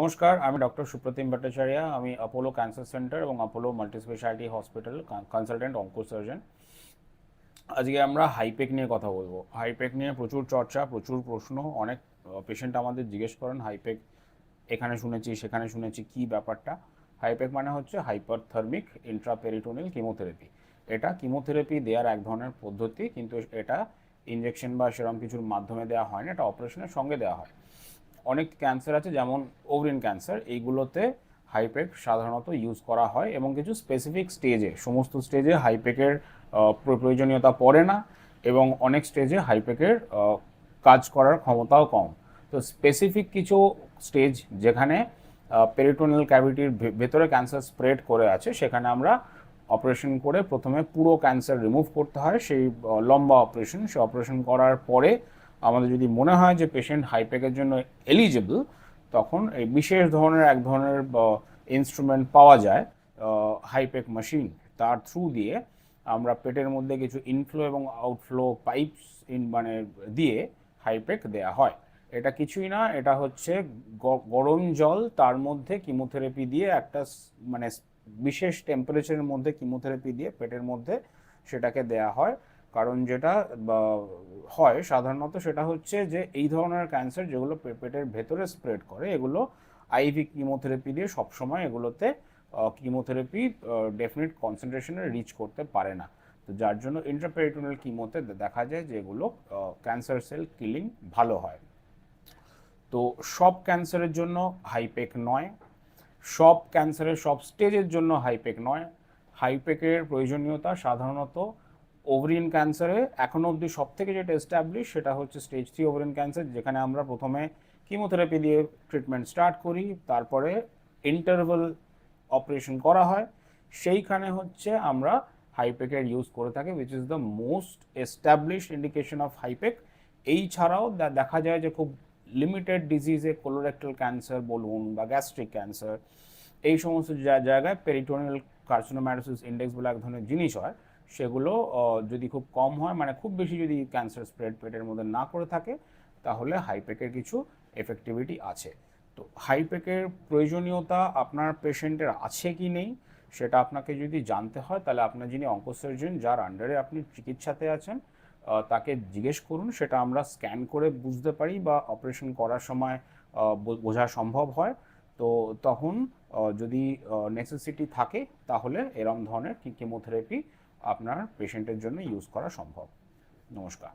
নমস্কার, আমি ডক্টর সুপ্রতিম ভট্টাচার্য। আমি অ্যাপোলো ক্যান্সার সেন্টার এবং অ্যাপোলো মাল্টিস্পেশালিটি হসপিটাল কনসালটেন্ট অঙ্কোসার্জন। আজকে আমরা হাইপেক নিয়ে কথা বলবো। হাইপেক নিয়ে প্রচুর চর্চা, প্রচুর প্রশ্ন। অনেক পেশেন্ট আমাদের জিজ্ঞেস করেন হাইপেক এখানে শুনেছি সেখানে শুনেছি, কি ব্যাপারটা। হাইপেক মানে হচ্ছে হাইপারথার্মিক ইন্ট্রাপেরিটোনিয়াল কিমোথেরাপি। এটা কিমোথেরাপি দেওয়ার এক ধরনের পদ্ধতি, কিন্তু এটা ইনজেকশন বা সেরকম কিছুর মাধ্যমে দেওয়া হয় না, এটা অপারেশনের সঙ্গে দেওয়া হয়। অনেক ক্যান্সার আছে, যেমন ওভারিন ক্যান্সার, এইগুলোতে হাইপেক সাধারণত ইউজ করা হয় এবং কিছু স্পেসিফিক স্টেজে, সমস্ত স্টেজে হাইপেকের প্রয়োজনীয়তা পড়ে না, এবং অনেক স্টেজে হাইপেকের কাজ করার ক্ষমতাও কম। তো স্পেসিফিক কিছু স্টেজ যেখানে পেরিটোনিয়াল ক্যাভিটির ভেতরে ক্যান্সার স্প্রেড করে আছে, সেখানে আমরা অপারেশন করে প্রথমে পুরো ক্যান্সার রিমুভ করতে হয়। সেই লম্বা অপারেশন, সেই অপারেশন করার পরে আমাদের যদি মনে হয় যে পেশেন্ট হাইপেকের জন্য এলিজিবল, তখন এই বিশেষ ধরনের এক ধরনের ইনস্ট্রুমেন্ট পাওয়া যায়, হাইপেক মেশিন। তার থ্রু দিয়ে আমরা পেটের মধ্যে কিছু ইনফ্লো এবং আউটফ্লো পাইপস মানে দিয়ে হাইপেক দেয়া হয়। এটা কিছুই না, এটা হচ্ছে গরম জল, তার মধ্যে কিমোথেরাপি দিয়ে একটা মানে বিশেষ টেম্পারেচারের মধ্যে কিমোথেরাপি দিয়ে পেটের মধ্যে সেটাকে দেয়া হয়। কারণ যেটা হয় সাধারণত সেটা হচ্ছে যে এই ধরনের ক্যান্সার যেগুলো পেটের ভেতরে স্প্রেড করে, এগুলো আইভি কিমোথেরাপি দিয়ে সবসময় এগুলোতে কিমোথেরাপি ডেফিনিট কনসেন্ট্রেশনে রিচ করতে পারে না। তো যার জন্য ইন্ট্রাপেরিটোনিয়াল কিমোতে দেখা যায় যে এগুলো ক্যান্সার সেল কিলিং ভালো হয়। তো সব ক্যান্সারের জন্য হাইপেক নয়, সব ক্যান্সারের সব স্টেজের জন্য হাইপেক নয়। হাইপেকের প্রয়োজনীয়তা সাধারণত ওভারিন ক্যান্সারে এখনও অবধি সব থেকে যেটা এস্টাবলিশ সেটা হচ্ছে স্টেজ 3 ওভারিন ক্যান্সার, যেখানে আমরা প্রথমে কিমোথেরাপি দিয়ে ট্রিটমেন্ট স্টার্ট করি, তারপরে ইন্টারভাল অপারেশন করা হয়। সেইখানে হচ্ছে আমরা হাইপেকের ইউজ করে থাকি, which is the most established indication of হাইপেক। এই ছাড়াও দেখা যায় যে খুব লিমিটেড ডিজিজে, কোলোরেক্টাল ক্যান্সার বলুন বা গ্যাস্ট্রিক ক্যান্সার, এই সমস্ত জায়গায় পেরিটোনিয়াল কার্সিনোম্যাটোসিস ইন্ডেক্স বলে এক ধরনের জিনিস হয়, সেগুলো যদি খুব কম হয়, মানে খুব বেশি যদি ক্যান্সার স্প্রেড পেটের মধ্যে না করে থাকে, তাহলে হাইপেকের কিছু এফেক্টিভিটি আছে। তো হাইপেকের প্রয়োজনীয়তা আপনার পেশেন্টের আছে কি নেই সেটা আপনাকে যদি জানতে হয়, তাহলে আপনার যিনি অঙ্কোসার্জন, যার আন্ডারে আপনি চিকিৎসাতে আছেন, তাকে জিজ্ঞেস করুন। সেটা আমরা স্ক্যান করে বুঝতে পারি বা অপারেশন করার সময় বোঝা সম্ভব হয়। তো তখন যদি নেসেসিটি থাকে, তাহলে এরম ধরনের কিমোথেরাপি আপনার পেশেন্টের জন্য ইউজ করা সম্ভব। নমস্কার।